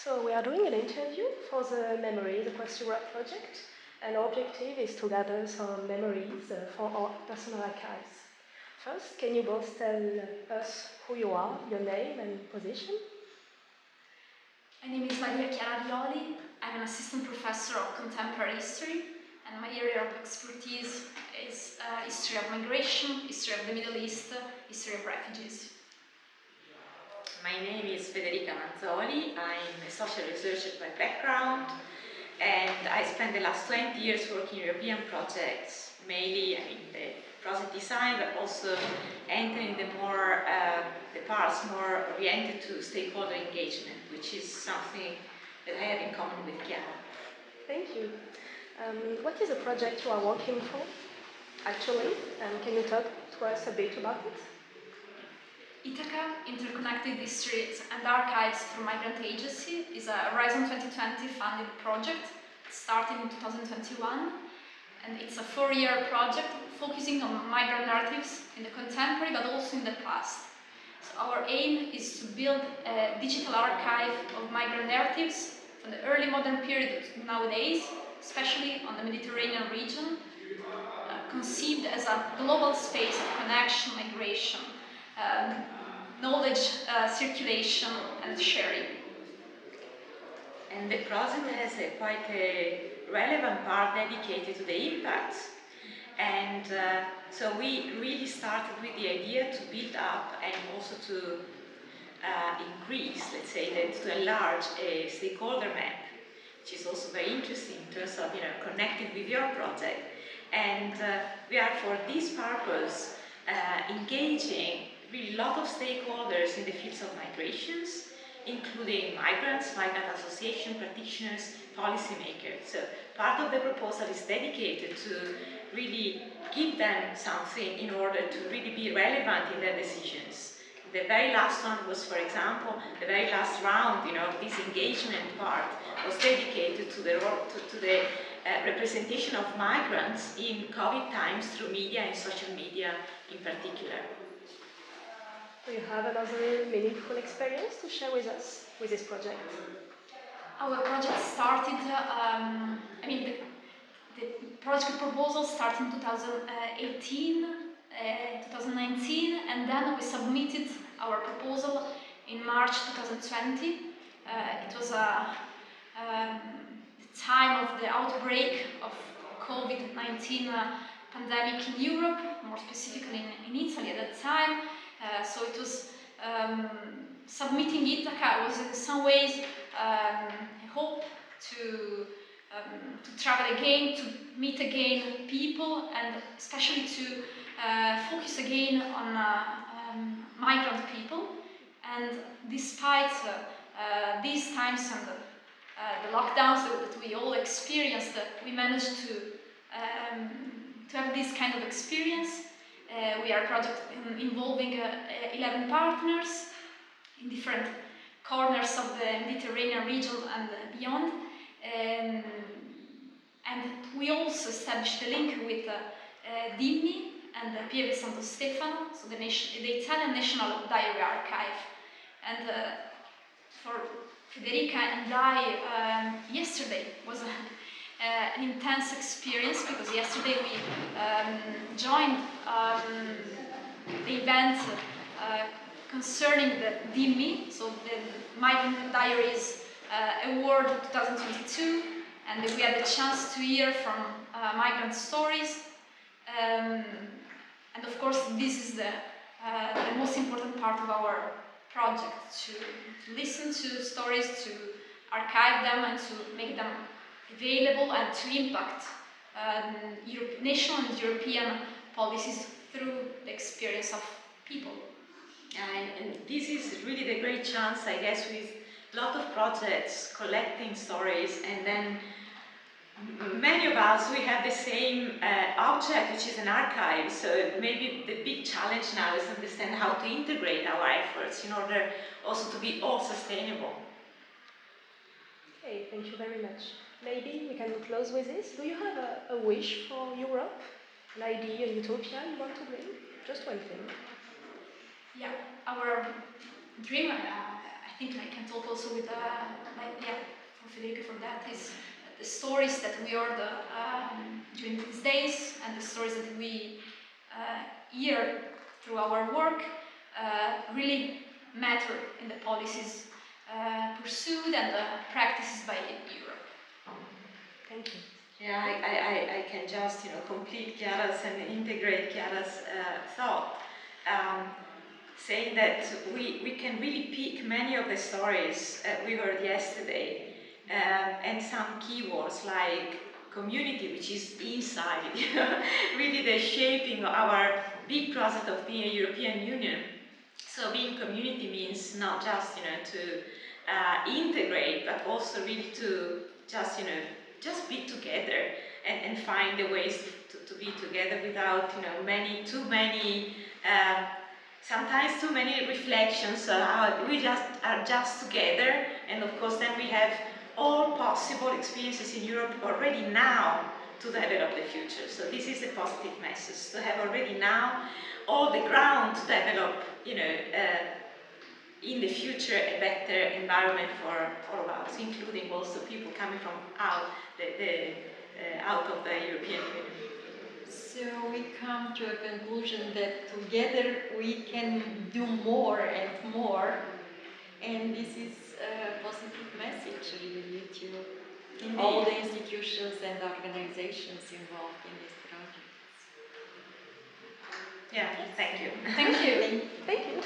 So we are doing an interview for the Memories Across Europe project, and our objective is to gather some memories for our personal archives. First, can you both tell us who you are, your name and position? My name is Maria Chiara Violi. I'm an assistant professor of contemporary history, and my area of expertise is history of migration, history of the Middle East, history of refugees. My name is Federica Manzoli. I'm a social researcher by background, and I spent the last 20 years working in European projects, mainly the project design, but also entering the parts more oriented to stakeholder engagement, which is something that I have in common with Chiara. Thank you. What is the project you are working for, actually? Can you talk to us a bit about it? Ithaca, Interconnected Histories and Archives for Migrant Agency, is a Horizon 2020 funded project starting in 2021, and it's a 4-year project focusing on migrant narratives in the contemporary but also in the past. So our aim is to build a digital archive of migrant narratives from the early modern period to nowadays, especially on the Mediterranean region, conceived as a global space of connection, migration, knowledge circulation and sharing. And the project has quite a relevant part dedicated to the impacts. And so we really started with the idea to build up and also to increase, let's say, to enlarge a stakeholder map, which is also very interesting in terms of connecting with your project. And we are, for this purpose, engaging really a lot of stakeholders in the fields of migrations, including migrants, migrant association practitioners, policymakers. So part of the proposal is dedicated to really give them something in order to really be relevant in their decisions. The very last one was, for example, the very last round, this engagement part was dedicated to the representation of migrants in COVID times through media and social media in particular. Do you have another meaningful experience to share with us with this project? Our project started, the project proposal started in 2018, 2019, and then we submitted our proposal in March 2020. It was the time of the outbreak of COVID-19 pandemic in Europe, more specifically in Italy at that time. So it was submitting Ithaca was in some ways a hope to travel again, to meet again people, and especially to focus again on migrant people. And despite these times and the lockdowns that we all experienced, we managed to have this kind of experience. We are a project involving 11 partners in different corners of the Mediterranean region and beyond. And we also established a link with Dimmi and Pieve Santo Stefano, so the Italian National Diary Archive. And for Federica and I, yesterday was an intense experience, because yesterday we joined the event concerning the Dimmi, so the Migrant Diaries Award 2022, and we had the chance to hear from migrant stories. And of course, this is the most important part of our project, to listen to stories, to archive them and to make them available and to impact national and European policies through the experience of people. And this is really the great chance, I guess, with a lot of projects collecting stories, and then many of us, we have the same object, which is an archive. So maybe the big challenge now is to understand how to integrate our efforts in order also to be all sustainable. Okay, thank you very much. Maybe we can close with this. Do you have a wish for Europe? An idea, a utopia you want to bring? Just one thing. Yeah, our dream, I think I can talk also with, for Federico for that, is the stories that we heard during these days and the stories that we hear through our work really matter in the policies pursued and the practices by Europe. Thank you. Yeah, I can just complete Chiara's and integrate Chiara's thought, saying that we can really pick many of the stories we heard yesterday, and some keywords like community, which is inside, really the shaping of our big project of being a European Union. So being community means not just to integrate, but also really to just be together and find the ways to be together without too many sometimes too many reflections on how we just are just together, and of course then we have all possible experiences in Europe already now to develop the future. So this is a positive message, to have already now all the ground to develop in the future a better environment for all of us, including also people coming from out of the European Union. So we come to a conclusion that together we can do more and more, and this is a positive message really to all the institutions and organizations involved in this project. Yeah, thank you. Thank you. Thank you.